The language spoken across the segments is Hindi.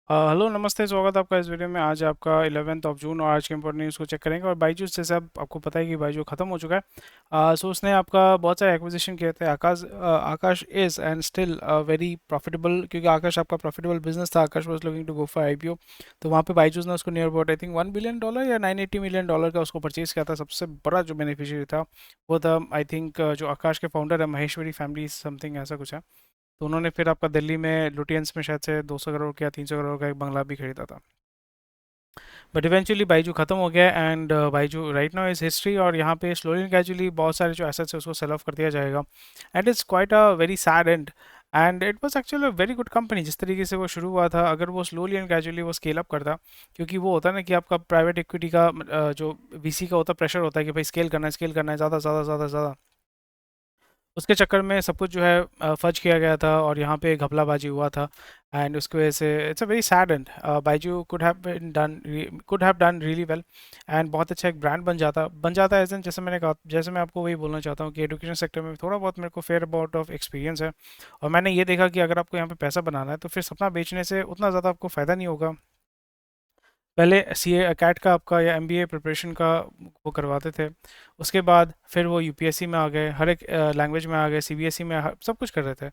हेलो नमस्ते, स्वागत है आपका इस वीडियो में। आज आपका 11th ऑफ जून और आज के इंपॉर्टेंट न्यूज़ को चेक करेंगे। और बाईजूस जैसे आपको पता है कि बाईजूस खत्म हो चुका है। सो उसने आपका बहुत सारे एक्विजिशन किए थे। Aakash is and still very profitable, क्योंकि आकाश आपका प्रॉफिटेबल बिजनेस था। Aakash was looking to go for IPO. तो वहाँ पे बाईजूस ने उसको near about I think $1 billion या $980 million का उसको परचेज किया था। सबसे बड़ा जो बेनिफिशियरी था वो था आई थिंक जो आकाश के फाउंडर है, महेश्वरी फैमिली समथिंग ऐसा कुछ है। तो उन्होंने फिर आपका दिल्ली में लुटियंस में शायद से 200 करोड़ का या 300 करोड़ का एक बंगला भी खरीदा था। बट इवेंचुअली बाईजू खत्म हो गया and Byju right now is history. और यहाँ पे स्लोली एंड ग्रेजुअली बहुत सारे जो एसेट्स है उसको सेल ऑफ कर दिया जाएगा। And it's quite a very sad and it was actually very good company. जिस तरीके से वो शुरू हुआ था, अगर वो स्लोली एंड ग्रेजुअली वो स्केल अप करता, क्योंकि वो होता है ना कि आपका प्राइवेट इक्विटी का जो वीसी का होता है प्रेशर होता है कि भाई स्केल करना है ज़्यादा ज़्यादा ज़्यादा ज़्यादा। उसके चक्कर में सब कुछ जो है फर्ज किया गया था और यहाँ पे घपलाबाजी हुआ था। एंड उसकी वजह से it's a very sad and Byju could have done really well and बहुत अच्छा एक ब्रांड बन जाता है। एज जैसे मैंने कहा, जैसे मैं आपको वही बोलना चाहता हूँ कि एजुकेशन सेक्टर में थोड़ा बहुत मेरे को फेयर अबाउट ऑफ एक्सपीरियंस है। और मैंने ये देखा कि अगर आपको यहाँ पे पैसा बनाना है तो फिर सपना बेचने से उतना ज़्यादा आपको फ़ायदा नहीं होगा। पहले सीए कैट का आपका या एमबीए प्रिपरेशन का वो करवाते थे। उसके बाद फिर वो यूपीएससी में आ गए, हर एक लैंग्वेज में आ गए, सीबीएसई में सब कुछ कर रहे थे।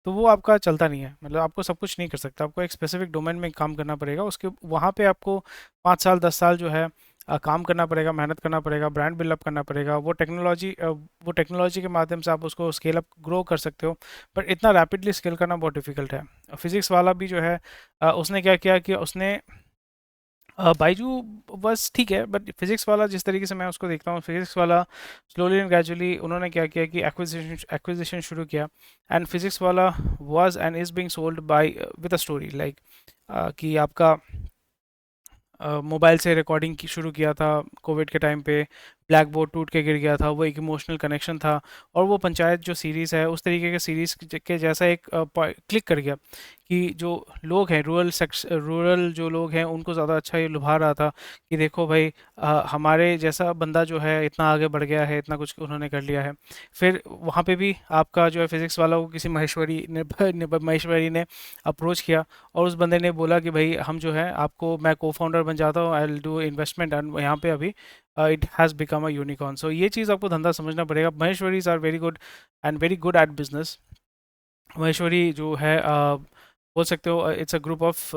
तो वो आपका चलता नहीं है, मतलब आपको सब कुछ नहीं कर सकता, आपको एक स्पेसिफिक डोमेन में काम करना पड़ेगा। उसके वहाँ पे आपको 5 साल 10 साल जो है काम करना पड़ेगा, मेहनत करना पड़ेगा, ब्रांड बिल्डअप करना पड़ेगा। वो टेक्नोलॉजी के माध्यम से आप उसको स्केल अप ग्रो कर सकते हो। बट इतना रैपिडली स्केल करना बहुत डिफिकल्ट है। फिजिक्स वाला भी जो है उसने क्या किया कि उसने बाइजू बस ठीक है, बट फिजिक्स वाला जिस तरीके से मैं उसको देखता हूँ, फिजिक्स वाला स्लोली एंड ग्रेजुअली उन्होंने क्या किया कि एक्विजिशन शुरू किया। एंड फिजिक्स वाला was and is being sold by with a story like कि आपका मोबाइल से रिकॉर्डिंग की शुरू किया था कोविड के टाइम पे। ब्लैक बोर्ड टूट के गिर गया था, वो एक इमोशनल कनेक्शन था। और वो पंचायत जो सीरीज़ है उस तरीके के सीरीज़ के जैसा एक क्लिक कर गया कि जो लोग हैं रूरल जो लोग हैं उनको ज़्यादा अच्छा ये लुभा रहा था कि देखो भाई, हमारे जैसा बंदा जो है इतना आगे बढ़ गया है, इतना कुछ उन्होंने कर लिया है। फिर वहाँ पे भी आपका जो है फिजिक्स वाला को किसी महेश्वरी ने अप्रोच किया। और उस बंदे ने बोला कि भाई हम जो है आपको, मैं को फाउंडर बन जाता हूँ, I will do investment and यहाँ पे अभी it has become a unicorn. So ये चीज़ आपको धंधा समझना पड़ेगा। Maheshwaris are very good and very good at business. Maheshwari जो है बोल सकते हो it's a group of,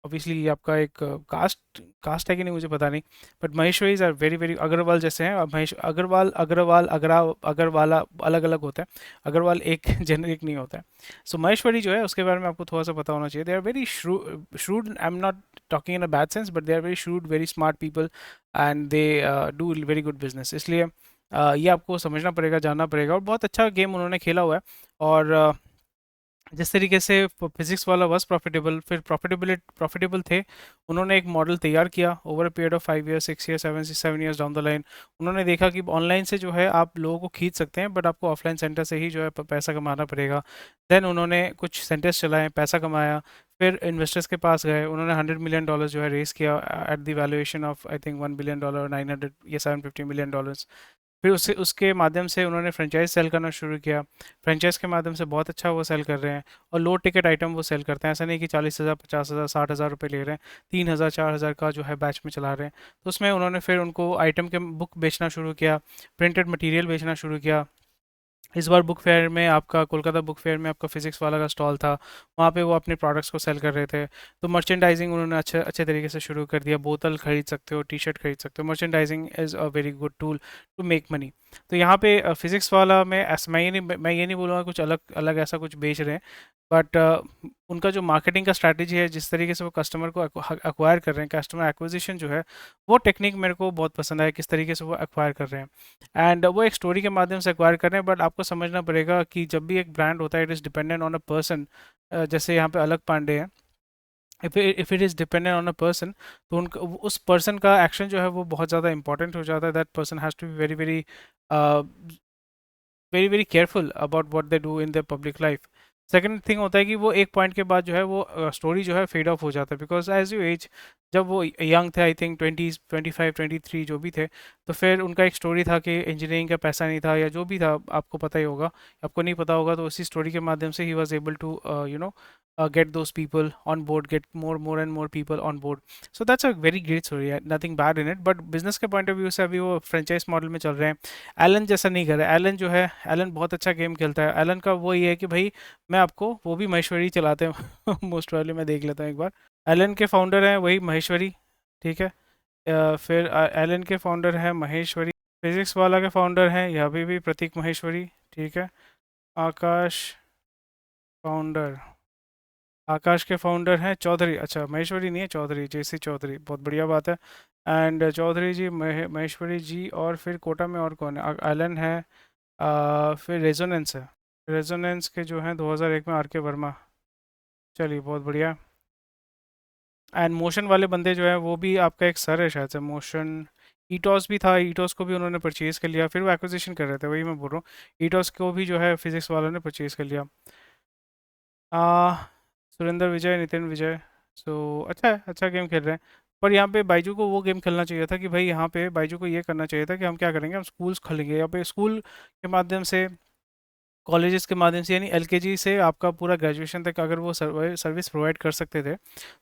obviously ये आपका एक कास्ट कास्ट है कि नहीं मुझे पता नहीं। But Maheshwaris are very very Agarwal जैसे हैं। अब महेश अग्रवाल अग्रवाल अग्रा अग्रवाला अलग अलग होता है, अग्रवाल एक जेनरिक नहीं होता है। सो महेश्वरी जो है उसके बारे में आपको थोड़ा सा पता होना चाहिए। They are very shrewd, I am not talking in a bad sense, but they are very shrewd, very smart people and they do very good business. इसलिए ये आपको समझना पड़ेगा, जानना पड़ेगा। और बहुत अच्छा गेम उन्होंने खेला हुआ है। और जिस तरीके से फिजिक्स वाला वॉज प्रॉफिटेबल, फिर प्रॉफिटेबल थे। उन्होंने एक मॉडल तैयार किया over a period of 5 years, 6 years, 7 years down the line. उन्होंने देखा कि ऑनलाइन से जो है आप लोगों को खींच सकते हैं, बट आपको ऑफलाइन सेंटर से ही जो है पैसा कमाना पड़ेगा। देन उन्होंने कुछ सेंटर्स चलाए, पैसा कमाया। फिर इन्वेस्टर्स के पास गए, उन्होंने $100 million जो है रेस किया at the valuation of I think $1 billion, 900 या $750 million। फिर उससे उसके माध्यम से उन्होंने फ्रेंचाइज सेल करना शुरू किया। फ्रेंचाइज के माध्यम से बहुत अच्छा वो सेल कर रहे हैं। और लो टिकट आइटम वो सेल करते हैं, ऐसा नहीं कि 40,000 50,000 60,000 रुपये ले रहे हैं। 3,000 4,000 का जो है बैच में चला रहे हैं। तो उसमें उन्होंने फिर उनको आइटम के बुक बेचना शुरू किया, प्रिंटेड मटेरियल बेचना शुरू किया। इस बार बुक फेयर में आपका, कोलकाता बुक फेयर में आपका फिजिक्स वाला का स्टॉल था। वहाँ पे वो अपने प्रोडक्ट्स को सेल कर रहे थे। तो मर्चेंडाइजिंग उन्होंने अच्छे अच्छे तरीके से शुरू कर दिया। बोतल खरीद सकते हो, टी शर्ट खरीद सकते हो। Merchandising is a very good tool to make money. तो यहाँ पे फिजिक्स वाला में मैं ये नहीं बोलूँगा कुछ अलग अलग ऐसा कुछ बेच रहे हैं। बट उनका जो मार्केटिंग का स्ट्रैटेजी है, जिस तरीके से वो कस्टमर को अक्वायर कर रहे हैं, कस्टमर एक्विजिशन जो है, वो टेक्निक मेरे को बहुत पसंद आया, किस तरीके से वो अक्वायर कर रहे हैं। एंड वो एक स्टोरी के माध्यम से एक्वायर कर रहे हैं। बट आपको समझना पड़ेगा कि जब भी एक ब्रांड होता है, it is dependent on a person. जैसे यहाँ पे अलग पांडे हैं, if it is dependent on a person, तो उनका उस पर्सन का एक्शन जो है वो बहुत ज़्यादा इंपॉर्टेंट हो जाता है। That person has to be very very very very careful about what they do in their public life. Second thing होता है कि वो एक पॉइंट के बाद जो है वो स्टोरी जो है फेड ऑफ हो जाता है, बिकॉज एज यू एज, जब वो यंग थे, आई थिंक 20s 25 23 जो भी थे, तो फिर उनका एक स्टोरी था कि इंजीनियरिंग का पैसा नहीं था या जो भी था, आपको पता ही होगा। आपको नहीं पता होगा तो उसी स्टोरी के माध्यम से he was able to get those people on board, get more and more people on board. So that's a very great story, nothing bad in it. But business के point of view से अभी वो franchise model में चल रहे हैं. एलन जैसा नहीं कर रहा है. एलन जो है, एलन बहुत अच्छा गेम खेलता है. एलन का वो ये है कि भाई मैं आपको, वो भी महेश्वरी चलाते हैं मोस्ट वाले, मैं देख लेता हूँ एक बार. एलन के फाउंडर हैं वही महेश्वरी, ठीक है. फिर एलन के फाउंडर हैं महेश्वरी. फिजिक्स वाला के फाउंडर हैं यहाँ भी प्रतीक महेश्वरी, ठीक है. आकाश फाउंडर, आकाश के फाउंडर हैं चौधरी. अच्छा, महेश्वरी नहीं है, चौधरी, जेसी चौधरी, बहुत बढ़िया बात है. एंड चौधरी जी, महेश्वरी जी, और फिर कोटा में और कौन है? एलन है. फिर रेजोनेंस है. रेजोनेंस के जो हैं 2001 में आर के वर्मा. चलिए, बहुत बढ़िया. एंड मोशन वाले बंदे जो है वो भी आपका एक सर है शायद से, मोशन. ईटॉस भी था, ईटॉस को भी उन्होंने परचेज़ कर लिया, फिर वो एक्विजिशन कर रहे थे, वही मैं बोल रहा हूँ. ईटॉस को भी जो है फिजिक्स वालों ने परचेज़ कर लिया. आ, सुरेंद्र विजय, नितिन विजय. सो अच्छा है, अच्छा गेम खेल रहे हैं. पर यहाँ पे बाइजू को वो गेम खेलना चाहिए था कि भाई, यहाँ पे बाइजू को ये करना चाहिए था कि हम क्या करेंगे, हम स्कूल्स खोलेंगे यहाँ पे, स्कूल के माध्यम से, कॉलेजेस के माध्यम से, यानी एलकेजी से आपका पूरा ग्रेजुएशन तक अगर वो सर्विस प्रोवाइड कर सकते थे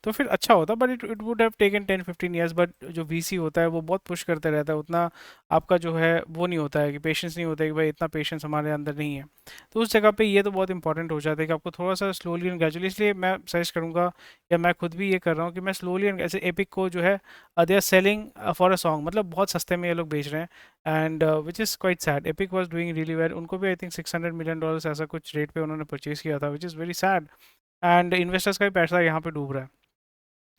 तो फिर अच्छा होता. But it would have taken 10-15 years. But जो वीसी होता है वो बहुत पुश करते रहता है, उतना आपका जो है वो नहीं होता है कि पेशेंस नहीं होता है कि भाई इतना पेशेंस हमारे अंदर नहीं है. तो उस जगह पे ये तो बहुत इंपॉर्टेंट हो जाता है कि आपको थोड़ा सा स्लोली एंड ग्रेजुअली. इसलिए मैं सजेस्ट करूँगा, या मैं खुद भी ये कर रहा हूँ कि मैं स्लोली एंड, ऐसे एपिक को जो है they are selling for a song, मतलब बहुत सस्ते में ये लोग बेच रहे हैं. And which is quite sad. Epic was doing really well, उनको भी आई थिंक $600 मिलियन ऐसा कुछ रेट पे उन्होंने परचेज़ किया था, which is very sad. And investors का भी पैसा यहाँ पे डूब रहा है.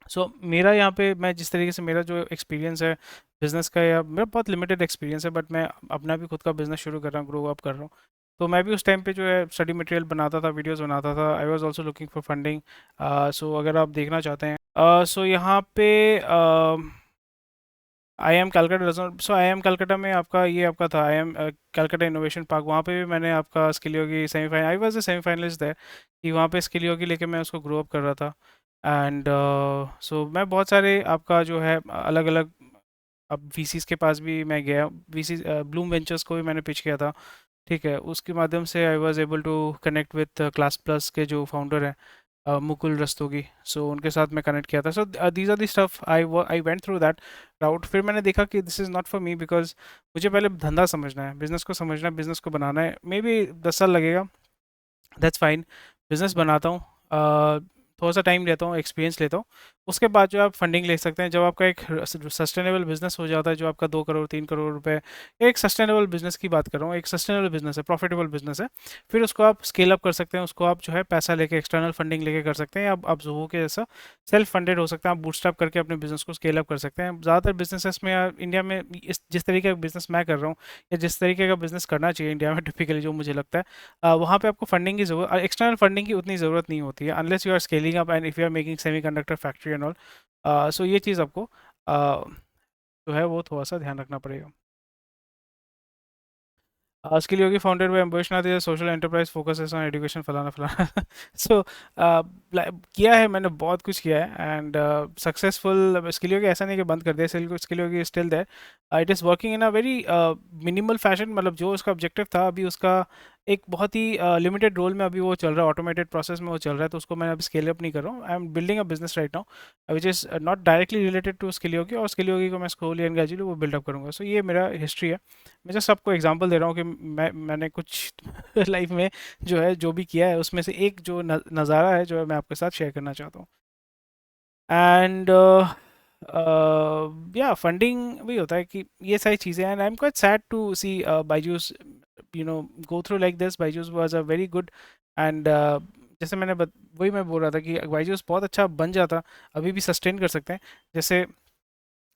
सो मेरा यहाँ पे, मैं जिस तरीके से, मेरा जो एक्सपीरियंस है बिज़नेस का, या मेरा बहुत लिमिटेड एक्सपीरियंस है, बट मैं अपना भी खुद का बिज़नेस शुरू कर रहा हूँ, ग्रो अप कर रहा हूँ. तो मैं भी उस टाइम पे जो है स्टडी मटेरियल बनाता था, वीडियोस बनाता था. I was also looking for funding. So अगर आप देखना चाहते हैं, सो यहाँ पे I M Calcutta. So I M Calcutta में आपका ये आपका था, I M Calcutta innovation park. वहाँ पे भी मैंने आपका skill Yogi semifinal, I was a semifinalist है कि वहाँ पे स्किल योगी लेके मैं उसको ग्रो अप कर रहा था. एंड सो मैं बहुत सारे आपका जो है अलग अलग, अब वीसीज के पास भी मैं गया. वीसी ब्लूम वेंचर्स को भी मैंने पिच किया था, ठीक है. उसके माध्यम से I was able to connect with Classplus के जो फाउंडर हैं, मुकुल रस्तोगी. सो उनके साथ मैं कनेक्ट किया था. So these are the stuff I went through that route. फिर मैंने देखा कि this is not for me, because मुझे पहले धंधा समझना है, बिज़नेस को समझना है, बिज़नेस को बनाना है. मे बी 10 साल लगेगा, दैट्स फाइन. बिज़नेस बनाता हूँ, थोड़ा सा टाइम लेता हूँ, एक्सपीरियंस लेता हूँ. उसके बाद जो आप फंडिंग ले सकते हैं, जब आपका एक सस्टेनेबल बिजनेस हो जाता है, जो आपका 2 करोड़ 3 करोड़ रुपए, एक सस्टेनेबल बिजनेस की बात कर रहा हूँ, एक सस्टेनेबल बिजनेस है, प्रॉफिटेबल बिजनेस है. फिर उसको आप स्केल अप कर सकते हैं, उसको आप जो है पैसा लेके, एक्सटर्नल फंडिंग लेके कर सकते हैं. आप जोहो के जैसा सेल्फ फंडेड हो सकते हैं, आप बूटस्ट्रैप करके अपने बिजनेस को स्केल अप कर सकते हैं. ज़्यादातर बिजनेसेस में इंडिया में, इस जिस तरीके का बिजनेस मैं कर रहा हूँ, या जिस तरीके का बिजनेस करना चाहिए इंडिया में टिपिकली, जो मुझे लगता है, वहाँ पे आपको फंडिंग की ज़रूरत, एक्सटर्नल फंडिंग की उतनी ज़रूरत नहीं होती है, unless you are scaling up and if you are making semiconductor factory and all. So ये चीज़ आपको जो है वो थोड़ा सा ध्यान रखना पड़ेगा. उसके लिए होगी founded by Ambarish Nath, is social enterprise focuses on education, फलाना फलाना. सो किया है मैंने, बहुत कुछ किया है. And successful. इसके लिए होगी ऐसा नहीं कि बंद कर दिया, इसके लिए होगी still there. It is working in a very minimal fashion. मतलब जो उसका ऑब्जेक्टिव था, अभी उसका एक बहुत ही लिमिटेड रोल में अभी वो चल रहा है, ऑटोमेटेड प्रोसेस में वो चल रहा है. तो उसको मैं अभी स्केल अप नहीं कर रहा हूँ. I am building a business right now which is not directly related to skill Yogi, और स्किल योगी को मैं स्लोली एंड ग्रेजुअली वो बिल्डअप करूँगा. सो ये मेरा हिस्ट्री है. मैं जस्ट आपको एग्जांपल दे रहा हूँ कि मैंने कुछ लाइफ में जो है जो भी किया है, उसमें से एक जो नज़ारा है जो है मैं आपके साथ शेयर करना चाहता हूँ. एंड या फंडिंग भी होता है कि ये सारी चीज़ें. And I am quite sad to see Byju's go through like this. Byju's was a very good. And जैसे वही मैं बोल रहा था कि बायजूस बहुत अच्छा बन जाता, अभी भी सस्टेन कर सकते हैं. जैसे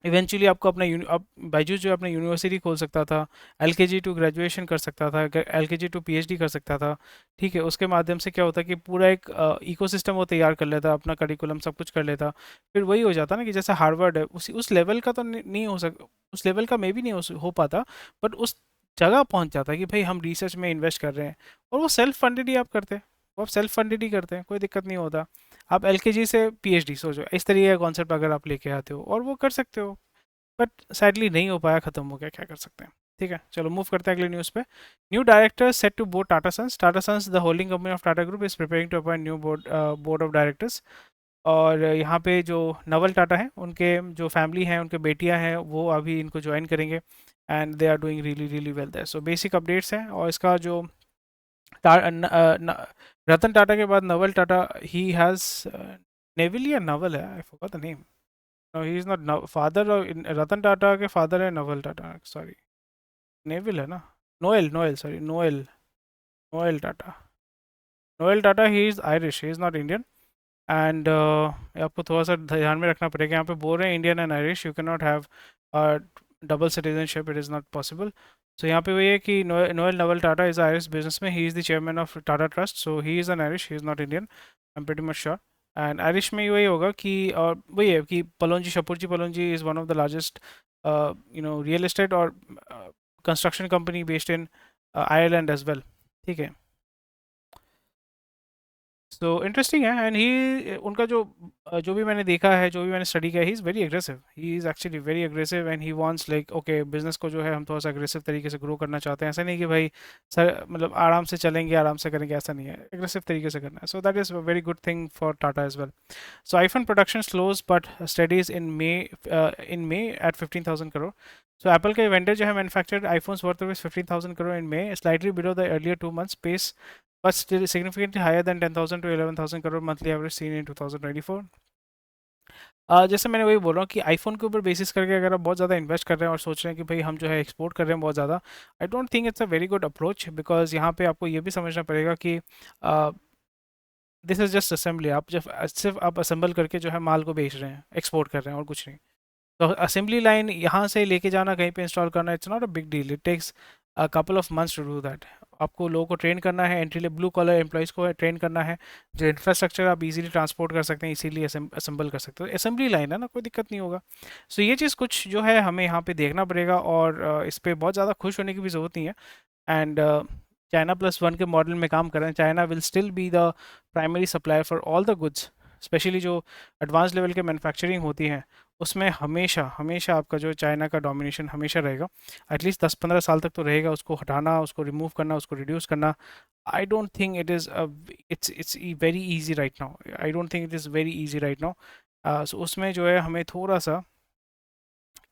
इवेंचुअली आपको अपना अब बायजूस जो है अपना यूनिवर्सिटी खोल सकता था, एलकेजी टू ग्रेजुएशन कर सकता था, एलकेजी टू पीएचडी कर सकता था, ठीक है. उसके माध्यम से क्या होता है कि पूरा एक इकोसिस्टम वो तैयार कर लेता, अपना करिकुलम सब कुछ कर लेता. फिर वही हो जाता ना कि जैसा हार्वर्ड है, उस लेवल का तो नहीं हो सक उस लेवल का मे भी नहीं हो पाता, बट उस जगह पहुंच जाता है कि भाई हम रिसर्च में इन्वेस्ट कर रहे हैं. और वो सेल्फ फंडेड ही आप करते हैं, वो आप सेल्फ फंडेड ही करते हैं, कोई दिक्कत नहीं होता. आप एलकेजी से पीएचडी सोचो, इस तरीके का कॉन्सेप्ट अगर आप लेके आते हो और वो कर सकते हो. बट सैडली नहीं हो पाया, ख़त्म हो गया, क्या कर सकते हैं. ठीक है, चलो मूव करते हैं अगले न्यूज़ पे। New director set to board Tata Sons. Tata Sons the holding company of Tata group is preparing to appoint new board of directors. और यहाँ पे जो नवल टाटा हैं, उनके जो फैमिली हैं, उनके बेटियां हैं, वो अभी इनको ज्वाइन करेंगे and they are doing really really well there. So basic updates हैं। और इसका जो रतन टाटा के बाद Naval Tata, he has Neville या नवल है, I forgot the name. No, he is not father. Ratan Tata के फादर है नवल टाटा, सॉरी। नेविल है ना? Noel, Noel, sorry, Noel. Noel Tata. Noel Tata, he is Irish, he is not Indian. And आपको थोड़ा सा ध्यान में रखना पड़ेगा, यहाँ पे बोल रहे हैं Indian and Irish, you can not have double citizenship, it is not possible. So यहाँ पे वही है कि Noel Naval Tata is Irish businessman, he is the chairman of Tata trust, so he is an Irish, he is not Indian, I am pretty much sure. And Irish में वही होगा कि, और वही है कि Pallonji, Shapoorji Pallonji is one of the largest real estate और construction company based in Ireland as well. ठीक है, सो इंटरेस्टिंग है। एंड ही, उनका जो जो भी मैंने देखा है, जो भी मैंने स्टडी किया, he is very aggressive, he is actually very aggressive and he wants like okay, business को जो है हम थोड़ा सा एग्रेसिव तरीके से ग्रो करना चाहते हैं। ऐसा नहीं कि भाई सर मतलब आराम से चलेंगे, आराम से करेंगे, ऐसा नहीं है, एग्रेसिव तरीके से करना है। So that is a very good thing for Tata as well. So iPhone production slows but steadies in May at 15,000 crore. So Apple के vendor जो है manufactured iPhones worth rupees 15,000 crore in May, slightly below the earlier 2 months pace, but still significantly higher than 10,000 to 11,000 crore monthly average seen in 2024. जैसे मैंने वही बोल रहा हूँ कि आईफोन के ऊपर बेसिस करके अगर आप बहुत ज़्यादा इन्वेस्ट कर रहे हैं और सोच रहे हैं कि भाई हम जो है एक्सपोर्ट कर रहे हैं बहुत ज़्यादा, आई don't think it's a very good approach, because यहाँ पे आपको ये भी समझना पड़ेगा कि दिस इज़ जस्ट असेंबली। आप जब सिर्फ आप असेंबल करके जो है माल को बेच रहे हैं, एक्सपोर्ट कर रहे हैं और कुछ नहीं। तो असेंबली लाइन यहाँ से लेके जाना, कहीं पे इंस्टॉल करना, it's not a big deal, it takes a couple of months to do that. आपको लोगों को ट्रेन करना है, एंट्री ब्लू कॉलर एम्प्लॉयज़ को ट्रेन करना है, जो इंफ्रास्ट्रक्चर आप इजीली ट्रांसपोर्ट कर सकते हैं, इसीलिए असेंबल कर सकते हो। असेंबली लाइन है ना, कोई दिक्कत नहीं होगा। सो ये चीज़ कुछ जो है हमें यहाँ पे देखना पड़ेगा, और इस पर बहुत ज़्यादा खुश होने की भी ज़रूरत नहीं है। एंड चाइना प्लस वन के मॉडल में काम कर रहे हैं। China will still be the primary supplier for all the goods, specially जो एडवांस लेवल के मैन्युफैक्चरिंग होती हैं, उसमें हमेशा हमेशा आपका जो चाइना का डोमिनेशन हमेशा रहेगा। एटलीस्ट 10-15 साल तक तो रहेगा। उसको हटाना, उसको रिमूव करना, उसको रिड्यूस करना, I don't think it is it's very easy right now. I don't think it is very easy right now. So उसमें जो है हमें थोड़ा सा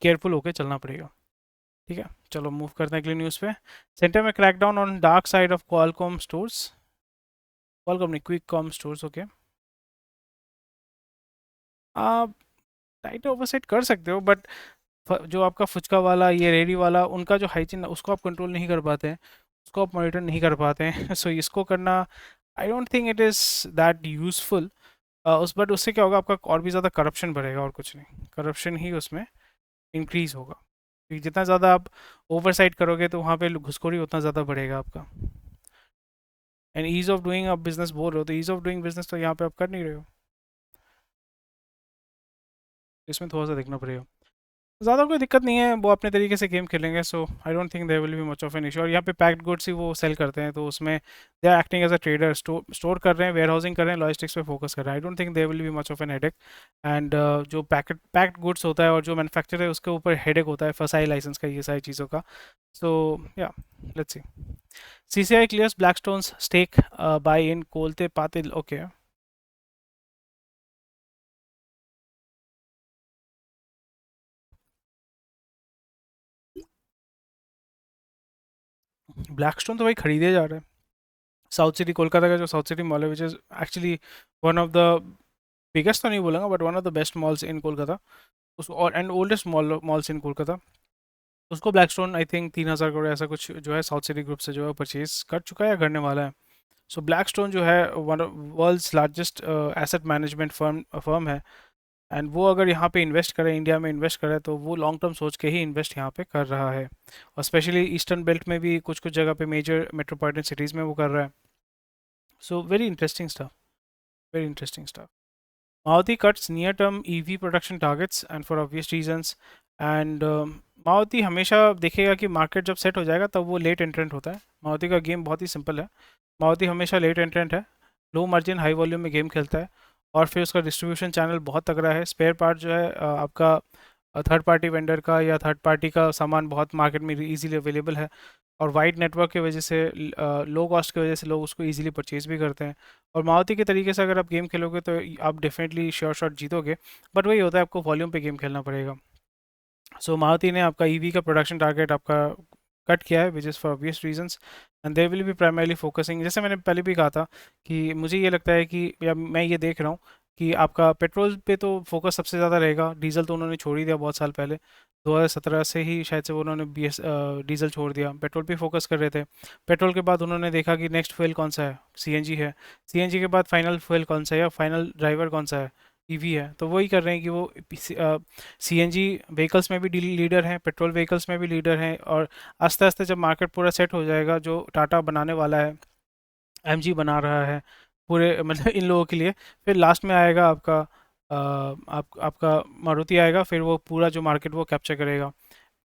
केयरफुल होकर चलना पड़ेगा। ठीक है, चलो मूव करते हैं अगली न्यूज़ पे। सेंटर में crackdown on dark side of Qualcomm stores. Qualcomm नहीं, क्विक कॉम स्टोर्स, ओके। आप टाइट ओवरसेट कर सकते हो, बट जो आपका फुचका वाला, ये रेडी वाला, उनका जो हाइजीन उसको आप कंट्रोल नहीं कर पाते हैं, उसको आप मॉनिटर नहीं कर पाते हैं। सो इसको करना, I don't think it is that useful. उस बट उससे क्या होगा, आपका और भी ज़्यादा करप्शन बढ़ेगा, और कुछ नहीं, करप्शन ही उसमें इंक्रीज होगा। क्योंकि जितना ज़्यादा आप ओवरसाइट करोगे, तो वहाँ पे घुसखोरी उतना ज़्यादा बढ़ेगा आपका। एंड ईज ऑफ डूइंग, आप बिजनेस बोल रहे हो, तो ईज ऑफ डूइंग बिजनेस तो यहाँ पे आप कर नहीं रहे हो, इसमें थोड़ा सा देखना पड़ेगा। ज़्यादा कोई दिक्कत नहीं है, वो अपने तरीके से गेम खेलेंगे। So I don't think there will be much of an issue. और यहाँ पे पैक्ड गुड्स ही वो सेल करते हैं, तो उसमें they are acting as a trader, store कर रहे हैं, वेयर हाउसिंग कर रहे हैं, लॉजिस्टिक्स पे फोकस कर रहे हैं। I don't think there will be much of an headache. And जो पैक्ड गुड्स होता है और जो मैन्युफैक्चर है, उसके ऊपर हेडेक होता है फसाई लाइसेंस का, ये सारी चीज़ों का। So yeah, let's see. CCI clears Blackstone's stake buy in Kolte Patil, okay. Blackstone तो भाई खरीदे जा रहे हैं। साउथ सिटी कोलकाता का जो साउथ सिटी मॉल है, which is actually one of the biggest तो नहीं बोलूँगा, but one of the best malls in Kolkata, उस और and oldest malls in Kolkata, उसको ब्लैकस्टोन आई थिंक 3,000 करोड़ ऐसा कुछ जो है साउथ सिटी ग्रुप से जो है परचेज कर चुका है या करने वाला है। सो ब्लैकस्टोन जो है one world's largest asset management firm है। एंड वो अगर यहाँ पे इन्वेस्ट करे, इंडिया में इन्वेस्ट करे, तो वो लॉन्ग टर्म सोच के ही इन्वेस्ट यहाँ पे कर रहा है। और स्पेशली ईस्टर्न बेल्ट में भी कुछ कुछ जगह पे मेजर मेट्रोपॉलिटन सिटीज़ में वो कर रहा है। So very interesting stuff, very interesting stuff. Maruti cuts near-term EV production targets and for obvious reasons. And Maruti हमेशा देखेगा कि मार्केट जब सेट हो जाएगा तब वो लेट एंट्रेंट होता है। मारुति का गेम बहुत ही सिंपल है। मारुति हमेशा लेट एंट्रेंट है, लो मार्जिन हाई वॉल्यूम में गेम खेलता है, और फिर उसका डिस्ट्रीब्यूशन चैनल बहुत तगड़ा है। स्पेयर पार्ट जो है आपका थर्ड पार्टी वेंडर का या थर्ड पार्टी का सामान बहुत मार्केट में इजीली अवेलेबल है, और वाइड नेटवर्क की वजह से, लो कॉस्ट की वजह से लोग उसको इजीली परचेज भी करते हैं। और मारुति के तरीके से अगर आप गेम खेलोगे तो आप डेफिनेटली श्योर शॉट जीतोगे, बट वही होता है, आपको वॉल्यूम पे गेम खेलना पड़ेगा। सो मारुति ने आपका ईवी का प्रोडक्शन टारगेट आपका कट किया है, which is for obvious reasons, and they will be primarily focusing, जैसे मैंने पहले भी कहा था कि मुझे ये लगता है कि, या मैं ये देख रहा हूँ कि आपका पेट्रोल पे तो फोकस सबसे ज़्यादा रहेगा। डीजल तो उन्होंने छोड़ ही दिया बहुत साल पहले, 2017 से ही शायद से वो उन्होंने डीजल छोड़ दिया, पेट्रोल पे फोकस कर रहे थे। पेट्रोल के बाद उन्होंने देखा कि नेक्स्ट फ्यूल कौन सा है, सीएनजी है। सीएनजी के बाद फाइनल फ्यूल कौन सा है या फाइनल ड्राइवर कौन सा है, ईवी है। तो वही कर रहे हैं कि वो सीएनजी व्हीकल्स में भी लीडर हैं, पेट्रोल व्हीकल्स में भी लीडर हैं, और आस्ते आस्ते जब मार्केट पूरा सेट हो जाएगा, जो टाटा बनाने वाला है, एमजी बना रहा है पूरे मतलब इन लोगों के लिए, फिर लास्ट में आएगा आपका आपका मारुति आएगा, फिर वो पूरा जो मार्केट वो कैप्चर करेगा।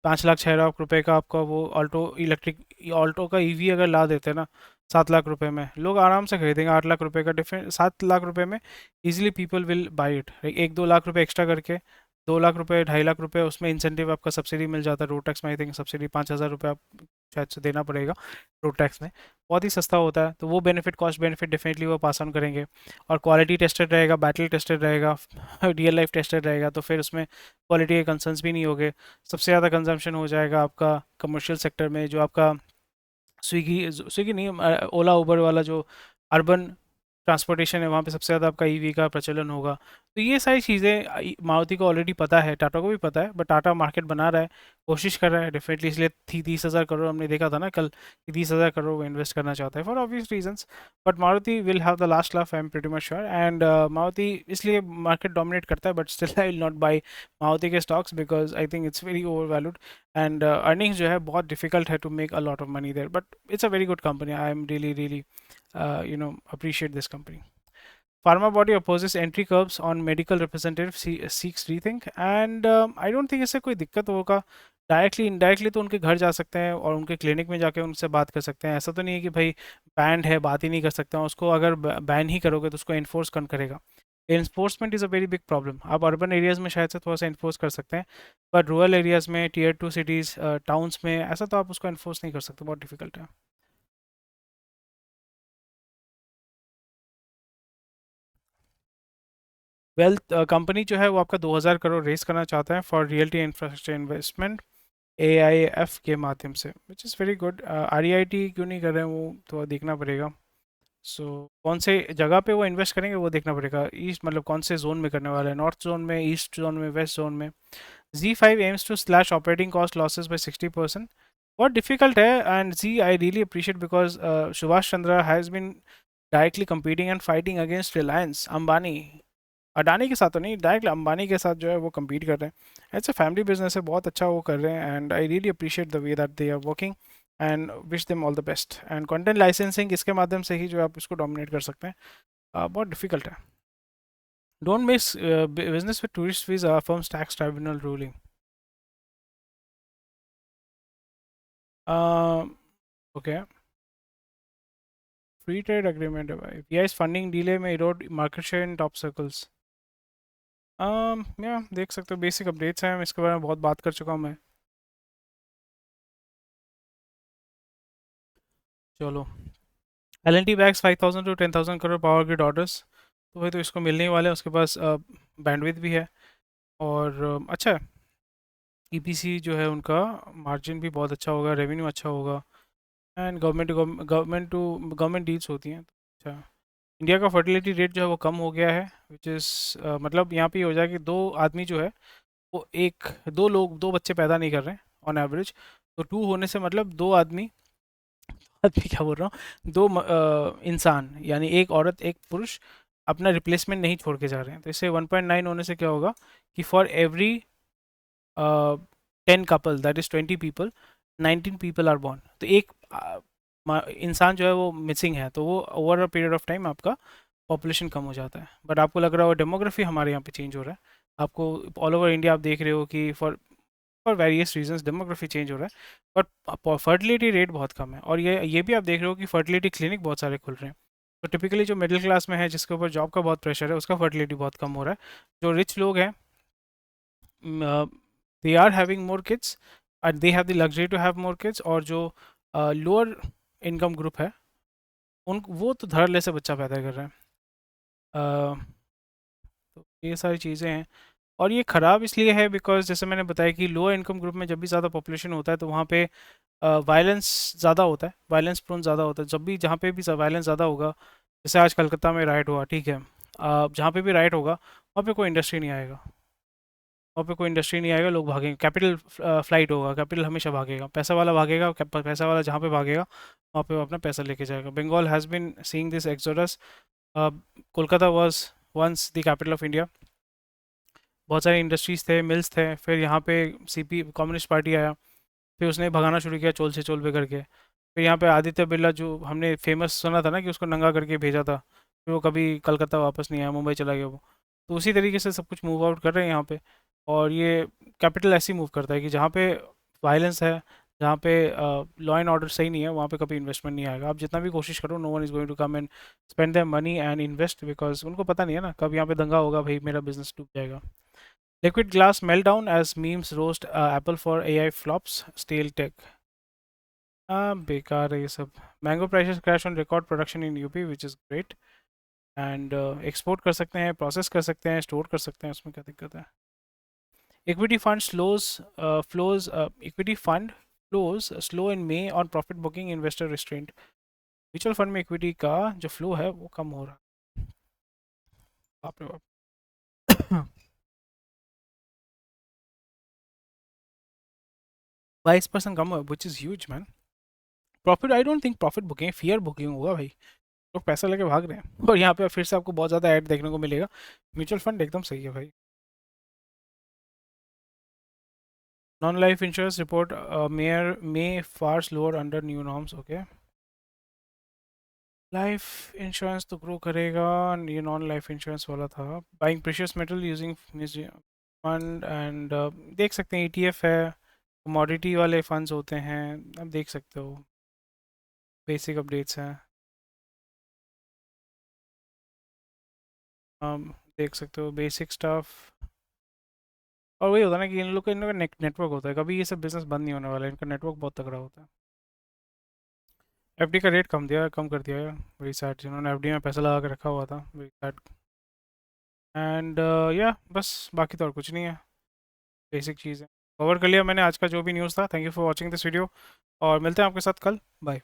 5 लाख 6 लाख रुपए का आपका वो ऑल्टो इलेक्ट्रिक, ऑल्टो का ईवी अगर ला देते हैं ना 7 लाख रुपए में, लोग आराम से खरीदेंगे। 8 लाख रुपए का डिफरेंट, 7 लाख रुपए में easily people will by it. 1 2 lakh रुपए एक्स्ट्रा करके, 2 लाख रुपए 2.5 लाख रुपए उसमें इंसेंटिव आपका सब्सिडी मिल जाता है। रोड टैक्स में आई थिंक सब्सिडी 5,000 रुपये आप शायद से देना पड़ेगा रोड टैक्स में, बहुत ही सस्ता होता है। तो वो बेनिफिट, कॉस्ट बेनिफिट डेफिनेटली वो पास ऑन करेंगे। और क्वालिटी टेस्टेड रहेगा, बैटरी टेस्टेड रहेगा, रियल लाइफ टेस्टेड रहेगा, तो फिर उसमें क्वालिटी के कंसर्न्स भी नहीं होंगे। सबसे ज़्यादा कंजम्पशन हो जाएगा आपका कमर्शियल सेक्टर में, जो आपका स्विगी स्विगी नहीं, ओला उबर वाला जो अर्बन ट्रांसपोर्टेशन है, वहाँ पे सबसे ज़्यादा आपका ईवी का प्रचलन होगा। तो ये सारी चीज़ें मारुति को ऑलरेडी पता है, टाटा को भी पता है, बट टाटा मार्केट बना रहा है, कोशिश कर रहा है डेफिनेटली। इसलिए 30,000 करोड़ हमने देखा था ना कल, कि 30,000 करोड़ वो इन्वेस्ट करना चाहता है for obvious reasons. But Maruti will have the last laugh, I am pretty much sure. And Maruti इसलिए मार्केट डोमिनेट करता है, but still I will not buy Maruti के stocks, because I think it's very overvalued, and earnings जो है बहुत डिफिकल्ट है to make a lot of money there, but it's a very good company. I am really really appreciate this company. Pharma body opposes entry curbs on medical representative seeks rethink, and I don't think इससे कोई दिक्कत होगा। डायरेक्टली इनडायरेक्टली तो उनके घर जा सकते हैं और उनके क्लिनिक में जाके उनसे बात कर सकते हैं। ऐसा तो नहीं है कि भाई बैंड है बात ही नहीं कर सकते हैं, उसको अगर बैन ही करोगे तो उसको इन्फोर्स कौन करेगा। Enforcement is a very big problem. आप अर्बन एरियाज़ में शायद से थोड़ा सा इन्फोर्स कर सकते हैं, पर रूरल एरियाज़ में, टीयर 2 सिटीज़, टाउन्स में, ऐसा तो आप उसको इन्फोर्स नहीं कर सकते, बहुत डिफिकल्ट है। वेल्थ कंपनी जो है वो आपका 2,000 करोड़ रेस करना चाहता है for realty infrastructure investment, AIF के माध्यम से, which is very good. REIT क्यों नहीं कर रहे हैं वो तो देखना पड़ेगा। सो कौन से जगह पे वो इन्वेस्ट करेंगे वो देखना पड़ेगा। ईस्ट मतलब कौन से जोन में करने वाले हैं, नॉर्थ जोन में, ईस्ट जोन में, वेस्ट जोन में। Z5 aims to slash operating cost losses by 60%। बहुत डिफिकल्ट है, and ji I really appreciate, because Subhash Chandra has been directly competing and fighting against Reliance, Ambani, Adani के साथ तो नहीं, डायरेक्ट अंबानी के साथ जो है वो कम्पीट कर रहे हैं। इट्स अ फैमिली बिजनेस है, बहुत अच्छा वो कर रहे हैं, and I really appreciate the way that they are working, and wish them all the best. And content licensing इसके माध्यम से ही जो है आप इसको डोमिनेट कर सकते हैं। बहुत डिफिकल्ट है। Don't miss business with tourist visa, firms tax tribunal ruling. Okay, free trade agreement है भाई, पीआई's फंडिंग डिले में Erode market share in top circles. या देख सकते हो, बेसिक अपडेट्स हैं, इसके बारे में बहुत बात कर चुका हूँ मैं। चलो, L&T bags 5,000 to 10,000 crore power grid orders, तो भाई तो इसको मिलने ही वाले हैं, उसके पास बैंडविड्थ भी है, और अच्छा है। EPC जो है उनका मार्जिन भी बहुत अच्छा होगा, रेवेन्यू अच्छा होगा, एंड गवर्नमेंट डील्स होती हैं। अच्छा, इंडिया का फर्टिलिटी रेट जो है वो कम हो गया है, विच इज़ मतलब यहाँ पे ये हो जाए कि दो आदमी जो है वो दो बच्चे पैदा नहीं कर रहे हैं ऑन एवरेज। तो टू होने से मतलब दो आदमी आदमी क्या बोल रहा हूँ, इंसान, यानी एक औरत एक पुरुष अपना रिप्लेसमेंट नहीं छोड़ के जा रहे हैं। तो इससे 1.9 होने से क्या होगा कि for every 10 couple, that is 20 people, 19 people are born. तो एक इंसान जो है वो मिसिंग है, तो वो over a period of time आपका पॉपुलेशन कम हो जाता है। बट आपको लग रहा हो डेमोग्राफी हमारे यहाँ पे चेंज हो रहा है, आपको ऑल ओवर इंडिया आप देख रहे हो कि for various reasons demography change हो रहा है, बट फर्टिलिटी रेट बहुत कम है। और ये भी आप देख रहे हो कि फर्टिलिटी क्लिनिक बहुत सारे खुल रहे हैं। तो टिपिकली जो मिडिल क्लास में है, जिसके ऊपर जॉब का बहुत प्रेशर है, उसका फर्टिलिटी बहुत कम हो रहा है। जो रिच लोग हैं, they are having more kids and they have the luxury to have more kids, और जो लोअर इनकम ग्रुप है उन वो तो धड़ल्ले से बच्चा पैदा कर रहे हैं। अ, तो ये सारी चीज़ें हैं, और ये ख़राब इसलिए है बिकॉज़ जैसे मैंने बताया कि लोअर इनकम ग्रुप में जब भी ज़्यादा पॉपुलेशन होता है तो वहाँ पे वायलेंस ज़्यादा होता है, वायलेंस प्रोन ज़्यादा होता है। जब भी जहाँ पे भी वायलेंस ज़्यादा होगा, जैसे आज कलकत्ता में राइट हुआ, ठीक है, जहाँ पे भी राइट होगा वहाँ पे कोई इंडस्ट्री नहीं आएगा, वहाँ पे कोई इंडस्ट्री नहीं आएगा, लोग भागेंगे, कैपिटल फ्लाइट होगा, कैपिटल हमेशा भागेगा, पैसा वाला भागेगा, पैसा वाला जहाँ पे भागेगा वहाँ पे वो अपना पैसा लेके जाएगा। Bengal has been seeing this exodus. Kolkata was once the capital of India, बहुत सारे इंडस्ट्रीज थे, मिल्स थे, फिर यहाँ पे सीपी कम्युनिस्ट पार्टी आया, फिर उसने भगाना शुरू किया चोल से चोल पे करके। फिर यहाँ पे आदित्य बिरला, जो हमने फेमस सुना था ना कि उसको नंगा करके भेजा था, फिर वो कभी कलकत्ता वापस नहीं आया, मुंबई चला गया वो। तो उसी तरीके से सब कुछ मूव आउट कर रहे हैं यहाँ पे। और ये कैपिटल ऐसे ही मूव करता है कि जहाँ पे वायलेंस है, जहाँ पे लॉ एंड ऑर्डर सही नहीं है, वहाँ पे कभी इन्वेस्टमेंट नहीं आएगा। आप जितना भी कोशिश करो, no one is going to come and spend their money and invest, because उनको पता नहीं है ना कब यहाँ पे दंगा होगा, भाई मेरा बिजनेस डूब जाएगा। Liquid glass meltdown as memes roast Apple for AI flops, stale tech. बेकार है ये सब। Mango prices crash on record production in UP which is great, and export कर सकते हैं, प्रोसेस कर सकते हैं, स्टोर कर सकते हैं, उसमें क्या दिक्कत है। Equity fund flows equity fund flows slow in may on profit booking, investor restraint. Mutual fund में इक्विटी का जो फ्लो है वो कम हो रहा है, बाप रे बाप। 22% कम हुआ, which is huge man. Profit, I don't think profit booking, fear booking होगा भाई, लोग पैसा लेके भाग रहे हैं। और यहाँ पे फिर से आपको बहुत ज़्यादा ऐड देखने को मिलेगा। म्यूचुअल फंड एकदम सही है भाई। Non life insurance report mayor may far slower under new norms, okay. Life insurance तो ग्रो करेगा, ये नॉन लाइफ इंश्योरेंस वाला था। Buying precious metal using fund and, देख सकते हैं ईटीएफ है, कमोडिटी वाले फंड्स होते हैं, आप देख सकते हो, बेसिक अपडेट्स हैं। देख सकते हो बेसिक स्टफ। और वही होता है ना कि इन लोग का नेटवर्क होता है, कभी ये सब बिजनेस बंद नहीं होने वाला है, इनका नेटवर्क बहुत तगड़ा होता है। एफडी का रेट कम कर दिया है, वही सैड, जिन्होंने एफडी में पैसा लगा के रखा हुआ था, वही सैड। एंड या बस, बाकी तो और कुछ नहीं है, बेसिक चीज़ है। कवर कर लिया मैंने आज का जो भी न्यूज़ था। Thank you for watching this video, और मिलते हैं आपके साथ कल। बाय।